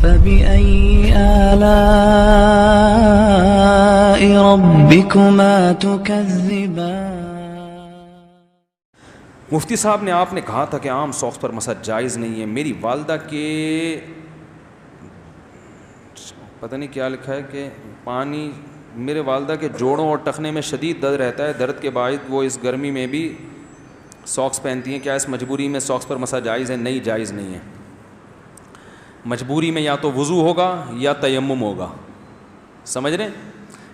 فبأي آلاء ربكما تكذبان. مفتی صاحب نے آپ نے کہا تھا کہ عام سوکس پر مسح جائز نہیں ہے. میری والدہ کے پتہ نہیں کیا لکھا ہے کہ پانی میرے والدہ کے جوڑوں اور ٹخنے میں شدید درد رہتا ہے. درد کے باعث وہ اس گرمی میں بھی ساکس پہنتی ہیں. کیا اس مجبوری میں ساکس پر مسح جائز ہے؟ نہیں، جائز نہیں ہے. مجبوری میں یا تو وضو ہوگا یا تیمم ہوگا. سمجھ رہے ہیں؟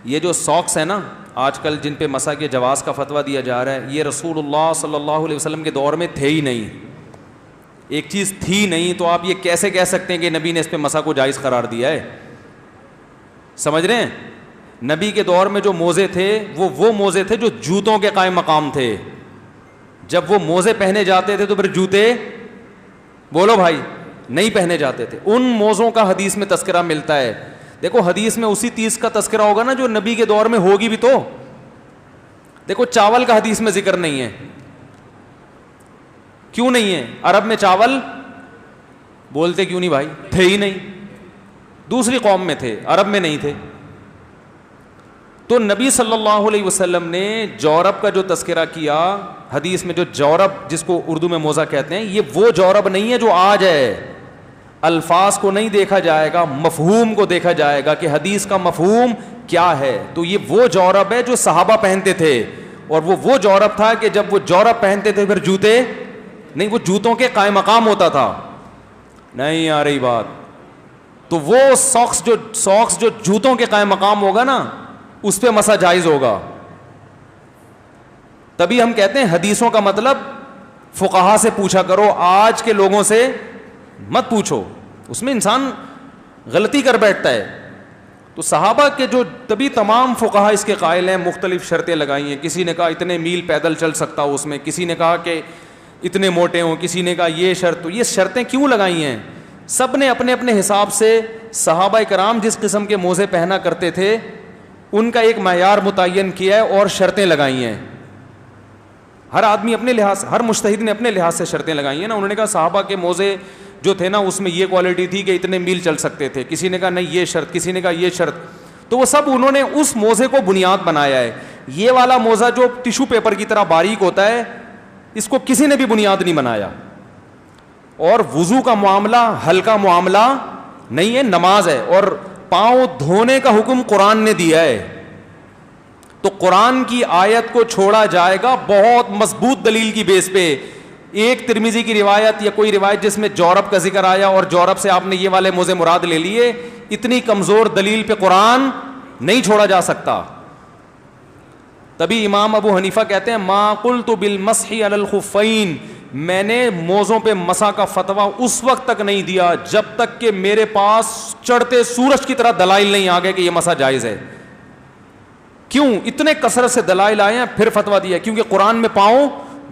یہ جو ساکس ہے نا آج کل جن پہ مسح کے جواز کا فتویٰ دیا جا رہا ہے، یہ رسول اللہ صلی اللہ علیہ وسلم کے دور میں تھے ہی نہیں. ایک چیز تھی نہیں تو آپ یہ کیسے کہہ سکتے ہیں کہ نبی نے اس پہ مسح کو جائز قرار دیا ہے؟ سمجھ رہے ہیں؟ نبی کے دور میں جو موزے تھے وہ موزے تھے جو جوتوں کے قائم مقام تھے. جب وہ موزے پہنے جاتے تھے تو پھر جوتے بولو بھائی نہیں پہنے جاتے تھے. ان موزوں کا حدیث میں تذکرہ ملتا ہے. دیکھو حدیث میں اسی چیز کا تذکرہ ہوگا نا جو نبی کے دور میں ہوگی بھی. تو دیکھو چاول کا حدیث میں ذکر نہیں ہے. کیوں نہیں ہے؟ عرب میں چاول بولتے کیوں نہیں بھائی؟ تھے ہی نہیں. دوسری قوم میں تھے، عرب میں نہیں تھے. تو نبی صلی اللہ علیہ وسلم نے جورب کا جو تذکرہ کیا حدیث میں، جو جورب جس کو اردو میں موزہ کہتے ہیں، یہ وہ جورب نہیں ہے جو آج ہے. الفاظ کو نہیں دیکھا جائے گا، مفہوم کو دیکھا جائے گا کہ حدیث کا مفہوم کیا ہے. تو یہ وہ جورب ہے جو صحابہ پہنتے تھے، اور وہ جورب تھا کہ جب وہ جورب پہنتے تھے پھر جوتے نہیں، وہ جوتوں کے قائم مقام ہوتا تھا. نہیں آ رہی بات؟ تو وہ ساکس جو جوتوں کے قائم مقام ہوگا نا اس پہ مسح جائز ہوگا. تبھی ہم کہتے ہیں حدیثوں کا مطلب فقہا سے پوچھا کرو، آج کے لوگوں سے مت پوچھو. اس میں انسان غلطی کر بیٹھتا ہے. تو صحابہ کے جو تبھی تمام فقہا اس کے قائل ہیں. مختلف شرطیں لگائی ہیں. کسی نے کہا اتنے میل پیدل چل سکتا ہو اس میں، کسی نے کہا کہ اتنے موٹے ہوں، کسی نے کہا یہ شرط. تو یہ شرطیں کیوں لگائی ہیں؟ سب نے اپنے اپنے حساب سے صحابہ کرام جس قسم کے موزے پہنا کرتے تھے ان کا ایک معیار متعین کیا ہے اور شرطیں لگائی ہیں. ہر آدمی اپنے لحاظ، ہر مجتہد نے اپنے لحاظ سے شرطیں لگائی ہیں نا. انہوں نے کہا صحابہ کے موزے جو تھے نا اس میں یہ کوالٹی تھی کہ اتنے میل چل سکتے تھے. کسی نے کہا نہیں یہ شرط، کسی نے کہا یہ شرط. تو وہ سب انہوں نے اس موزے کو بنیاد بنایا ہے. یہ والا موزہ جو ٹیشو پیپر کی طرح باریک ہوتا ہے اس کو کسی نے بھی بنیاد نہیں بنایا. اور وضو کا معاملہ ہلکا معاملہ نہیں ہے، نماز ہے. اور پاؤں دھونے کا حکم قرآن نے دیا ہے. تو قرآن کی آیت کو چھوڑا جائے گا بہت مضبوط دلیل کی بیس پہ. ایک ترمذی کی روایت یا کوئی روایت جس میں جورب کا ذکر آیا اور جورب سے آپ نے یہ والے موزے مراد لے لیے، اتنی کمزور دلیل پہ قرآن نہیں چھوڑا جا سکتا. تبھی امام ابو حنیفہ کہتے ہیں ما قلت بالمسح علی الخفین، میں نے موزوں پہ مسح کا فتویٰ اس وقت تک نہیں دیا جب تک کہ میرے پاس چڑھتے سورج کی طرح دلائل نہیں آ گئے کہ یہ مسح جائز ہے. کیوں؟ اتنے کثرت سے دلائل آئے ہیں پھر فتویٰ دیا، کیونکہ قرآن میں پاؤں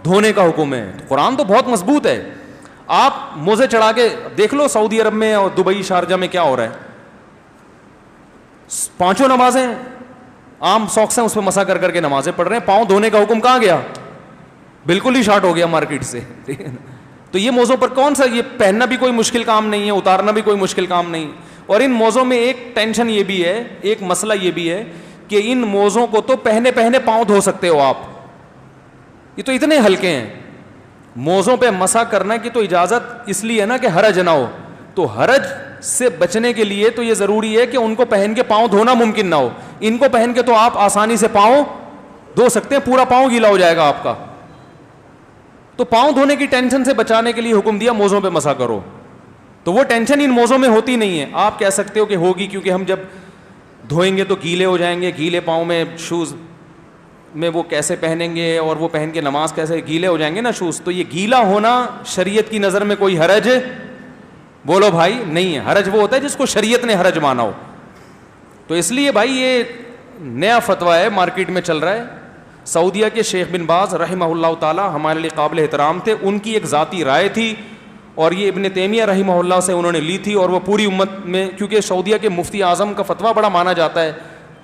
دھونے کا حکم ہے. قرآن تو بہت مضبوط ہے. آپ موزے چڑھا کے دیکھ لو سعودی عرب میں اور دبئی شارجہ میں کیا ہو رہا ہے. 5 نمازیں عام ساکس ہیں اس پہ مسح کر کر کے نمازیں پڑھ رہے ہیں. پاؤں دھونے کا حکم کہاں گیا؟ بالکل ہی شارٹ ہو گیا مارکیٹ سے. تو یہ موزوں پر کون سا، یہ پہننا بھی کوئی مشکل کام نہیں ہے، اتارنا بھی کوئی مشکل کام نہیں. اور ان موزوں میں ایک ٹینشن یہ بھی ہے، ایک مسئلہ یہ بھی ہے کہ ان موزوں کو تو پہنے پاؤں دھو سکتے ہو آپ. یہ تو اتنے ہلکے ہیں. موزوں پہ مسح کرنے کی تو اجازت اس لیے ہے نا کہ حرج نہ ہو. تو حرج سے بچنے کے لیے تو یہ ضروری ہے کہ ان کو پہن کے پاؤں دھونا ممکن نہ ہو. ان کو پہن کے تو آپ آسانی سے پاؤں دھو سکتے ہیں، پورا پاؤں گیلا ہو جائے گا آپ کا. تو پاؤں دھونے کی ٹینشن سے بچانے کے لیے حکم دیا موزوں پہ مسح کرو. تو وہ ٹینشن ان موزوں میں ہوتی نہیں ہے. آپ کہہ سکتے ہو کہ ہوگی کیونکہ ہم جب دھوئیں گے تو گیلے ہو جائیں گے، گیلے پاؤں میں شوز میں وہ کیسے پہنیں گے اور وہ پہن کے نماز کیسے، گیلے ہو جائیں گے نا شوز. تو یہ گیلا ہونا شریعت کی نظر میں کوئی حرج بولو بھائی نہیں ہے. حرج وہ ہوتا ہے جس کو شریعت نے حرج مانا ہو. تو اس لیے بھائی یہ نیا فتویٰ ہے مارکیٹ میں چل رہا ہے. سعودیہ کے شیخ بن باز رحمہ اللہ تعالی ہمارے لیے قابل احترام تھے. ان کی ایک ذاتی رائے تھی اور یہ ابن تیمیہ رحمہ اللہ سے انہوں نے لی تھی. اور وہ پوری امت میں، کیونکہ سعودیہ کے مفتی اعظم کا فتویٰ بڑا مانا جاتا ہے،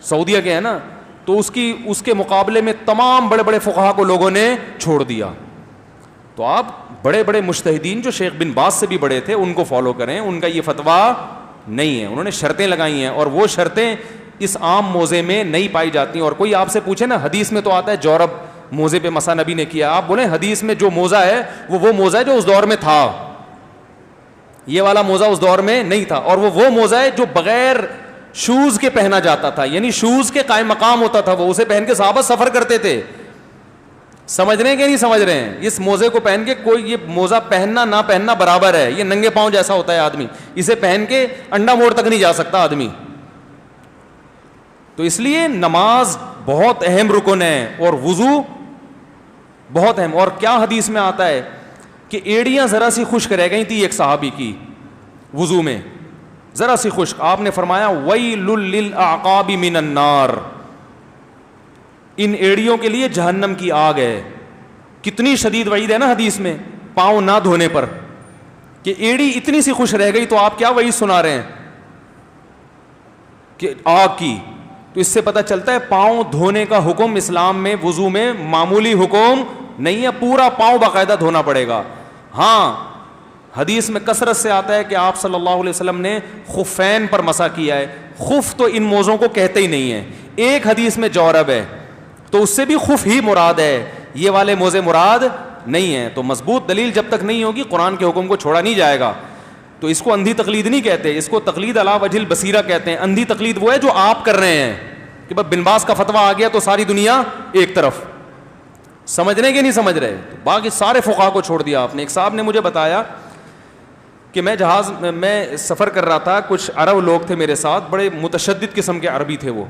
سعودیہ کے ہے نا، تو اس کے مقابلے میں تمام بڑے بڑے فقہا کو لوگوں نے چھوڑ دیا. تو آپ بڑے بڑے مجتہدین جو شیخ بن باز سے بھی بڑے تھے ان کو فالو کریں. ان کا یہ فتویٰ نہیں ہے. انہوں نے شرطیں لگائی ہیں اور وہ شرطیں اس عام موزے میں نہیں پائی جاتی. اور کوئی آپ سے پوچھے نا, حدیث میں تو آتا ہے جورب موزے پہ مسا نبی نے کیا, آپ بولیں حدیث میں جو موزہ ہے وہ موزہ ہے جو اس دور میں تھا, یہ والا موزہ اس دور میں نہیں تھا. اور وہ موزہ ہے جو بغیر شوز کے پہنا جاتا تھا, یعنی شوز کے قائم مقام ہوتا تھا, وہ اسے پہن کے صحابہ سفر کرتے تھے. سمجھ رہے ہیں کہ نہیں سمجھ رہے ہیں؟ اس موزے کو پہن کے کوئی, یہ موزہ پہننا نہ پہننا برابر ہے, یہ ننگے پاؤں جیسا ہوتا ہے آدمی, اسے پہن کے انڈا موڑ تک نہیں جا سکتا آدمی. تو اس لیے نماز بہت اہم رکن ہے اور وضو بہت اہم. اور کیا حدیث میں آتا ہے کہ ایڑیاں ذرا سی خشک رہ گئی تھی ایک صحابی کی وضو میں, ذرا سی خشک, آپ نے فرمایا ویل للاعقاب من النار, ان ایڑیوں کے لیے جہنم کی آگ ہے. کتنی شدید وعید ہے نا حدیث میں پاؤں نہ دھونے پر, کہ ایڑی اتنی سی خشک رہ گئی تو آپ کیا وعید سنا رہے ہیں کہ آگ کی. تو اس سے پتہ چلتا ہے پاؤں دھونے کا حکم اسلام میں وضو میں معمولی حکم نہیں ہے, پورا پاؤں باقاعدہ دھونا پڑے گا. ہاں حدیث میں کثرت سے آتا ہے کہ آپ صلی اللہ علیہ وسلم نے خفین پر مسح کیا ہے. خف تو ان موزوں کو کہتے ہی نہیں ہے. ایک حدیث میں جورب ہے تو اس سے بھی خف ہی مراد ہے, یہ والے موزے مراد نہیں ہیں. تو مضبوط دلیل جب تک نہیں ہوگی قرآن کے حکم کو چھوڑا نہیں جائے گا. تو اس کو اندھی تقلید نہیں کہتے, اس کو تقلید علی وجہ البصیرہ کہتے ہیں. اندھی تقلید وہ ہے جو آپ کر رہے ہیں کہ بس بن باز کا فتویٰ آ گیا تو ساری دنیا ایک طرف. سمجھ رہے کہ نہیں سمجھ رہے؟ باقی سارے فقہا کو چھوڑ دیا آپ نے. ایک صاحب نے مجھے بتایا کہ میں سفر کر رہا تھا, کچھ عرب لوگ تھے میرے ساتھ, بڑے متشدد قسم کے عربی تھے وہ.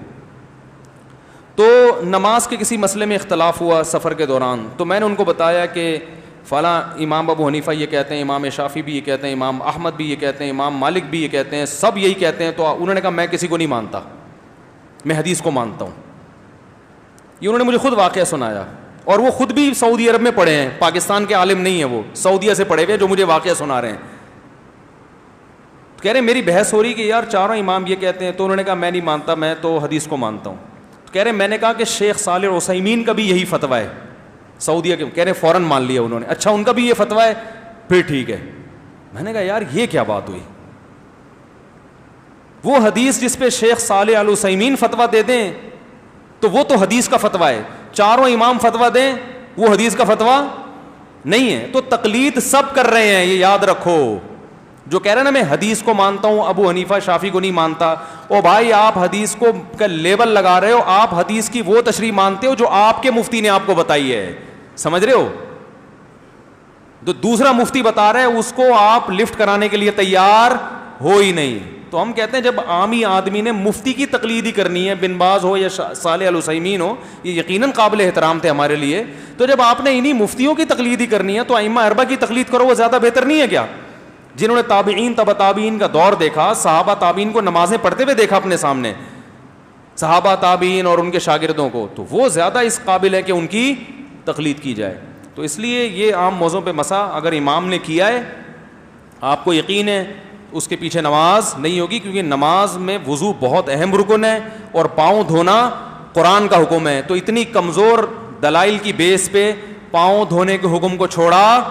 تو نماز کے کسی مسئلے میں اختلاف ہوا سفر کے دوران, تو میں نے ان کو بتایا کہ فلاں امام ابو حنیفہ یہ کہتے ہیں, امام شافعی بھی یہ کہتے ہیں, امام احمد بھی یہ کہتے ہیں, امام مالک بھی یہ کہتے ہیں, سب یہی کہتے ہیں. تو انہوں نے کہا میں کسی کو نہیں مانتا, میں حدیث کو مانتا ہوں. یہ انہوں نے مجھے خود واقعہ سنایا, اور وہ خود بھی سعودی عرب میں پڑھے ہیں, پاکستان کے عالم نہیں ہیں, وہ سعودیہ سے پڑھے ہوئے جو مجھے واقعہ سنا رہے ہیں. کہہ رہے میری بحث ہو رہی کہ یار چاروں امام یہ کہتے ہیں, تو انہوں نے کہا میں نہیں مانتا, میں تو حدیث کو مانتا ہوں. کہہ رہے میں نے کہا کہ شیخ صالح عثیمین کا بھی یہی فتویٰ ہے سعودیہ کے. کہہ رہے فوراً مان لیا انہوں نے, اچھا ان کا بھی یہ فتویٰ ہے, پھر ٹھیک ہے. میں نے کہا یار یہ کیا بات ہوئی, وہ حدیث جس پہ شیخ صالح ال عثیمین فتویٰ دے دیں تو وہ تو حدیث کا فتویٰ ہے, چاروں امام فتویٰ دیں وہ حدیث کا فتویٰ نہیں ہے. تو تقلید سب کر رہے ہیں, یہ یاد رکھو. جو کہہ رہے نا میں حدیث کو مانتا ہوں, ابو حنیفہ شافعی کو نہیں مانتا, او بھائی آپ حدیث کو کا لیبل لگا رہے ہو, آپ حدیث کی وہ تشریح مانتے ہو جو آپ کے مفتی نے آپ کو بتائی ہے. سمجھ رہے ہو؟ تو دوسرا مفتی بتا رہے ہیں اس کو آپ لفٹ کرانے کے لیے تیار ہو ہی نہیں. تو ہم کہتے ہیں جب عامی آدمی نے مفتی کی تقلید ہی کرنی ہے, بن باز ہو یا صالح العثیمین ہو, یہ یقیناً قابل احترام تھے ہمارے لیے, تو جب آپ نے انہی مفتیوں کی تقلید ہی کرنی ہے تو ائمہ اربعہ کی تقلید کرو, وہ زیادہ بہتر نہیں ہے کیا؟ جنہوں نے تابعین تبع تابعین کا دور دیکھا, صحابہ تابعین کو نمازیں پڑھتے ہوئے دیکھا اپنے سامنے, صحابہ تابعین اور ان کے شاگردوں کو, تو وہ زیادہ اس قابل ہے کہ ان کی تقلید کی جائے. تو اس لیے یہ عام موضوع پہ مسح اگر امام نے کیا ہے آپ کو یقین ہے اس کے پیچھے نماز نہیں ہوگی, کیونکہ نماز میں وضو بہت اہم رکن ہے اور پاؤں دھونا قرآن کا حکم ہے. تو اتنی کمزور دلائل کی بیس پہ پاؤں دھونے کے حکم کو چھوڑا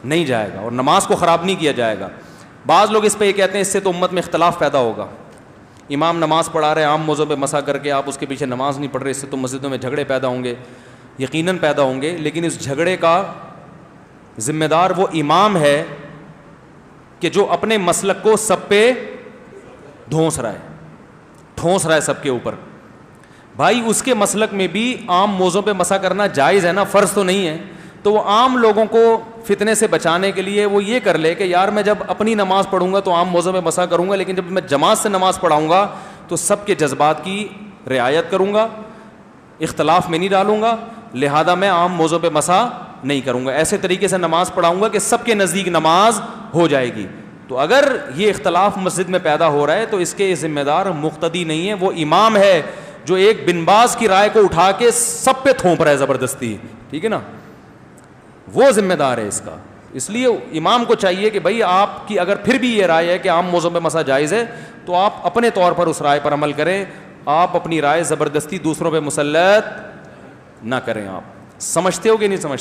نہیں جائے گا اور نماز کو خراب نہیں کیا جائے گا. بعض لوگ اس پہ یہ کہتے ہیں اس سے تو امت میں اختلاف پیدا ہوگا, امام نماز پڑھا رہے عام موضوع پہ مسح کر کے, آپ اس کے پیچھے نماز نہیں پڑھ رہے, اس سے تو مسجدوں میں جھگڑے پیدا ہوں گے. یقیناً پیدا ہوں گے, لیکن اس جھگڑے کا ذمہ دار وہ امام ہے کہ جو اپنے مسلک کو سب پہ ٹھونس رہا ہے سب کے اوپر. بھائی اس کے مسلک میں بھی عام موضوع پہ مسح کرنا جائز ہے نا, فرض تو نہیں ہے. تو وہ عام لوگوں کو فتنے سے بچانے کے لیے وہ یہ کر لے کہ یار میں جب اپنی نماز پڑھوں گا تو عام موضوع میں مسح کروں گا, لیکن جب میں جماعت سے نماز پڑھاؤں گا تو سب کے جذبات کی رعایت کروں گا, اختلاف میں نہیں ڈالوں گا, لہذا میں عام موضوع پہ مسح نہیں کروں گا. ایسے طریقے سے نماز پڑھاؤں گا کہ سب کے نزدیک نماز ہو جائے گی. تو اگر یہ اختلاف مسجد میں پیدا ہو رہا ہے تو اس کے ذمہ دار مقتدی نہیں ہے, وہ امام ہے جو ایک بن باز کی رائے کو اٹھا کے سب پہ تھوپ رہا ہے زبردستی. ٹھیک ہے نا, وہ ذمہ دار ہے اس کا. اس لیے امام کو چاہیے کہ بھائی آپ کی اگر پھر بھی یہ رائے ہے کہ عام موضوع پہ مسح جائز ہے تو آپ اپنے طور پر اس رائے پر عمل کریں, آپ اپنی رائے زبردستی دوسروں پہ مسلط نہ کریں. آپ سمجھتے ہو کہ نہیں سمجھتے؟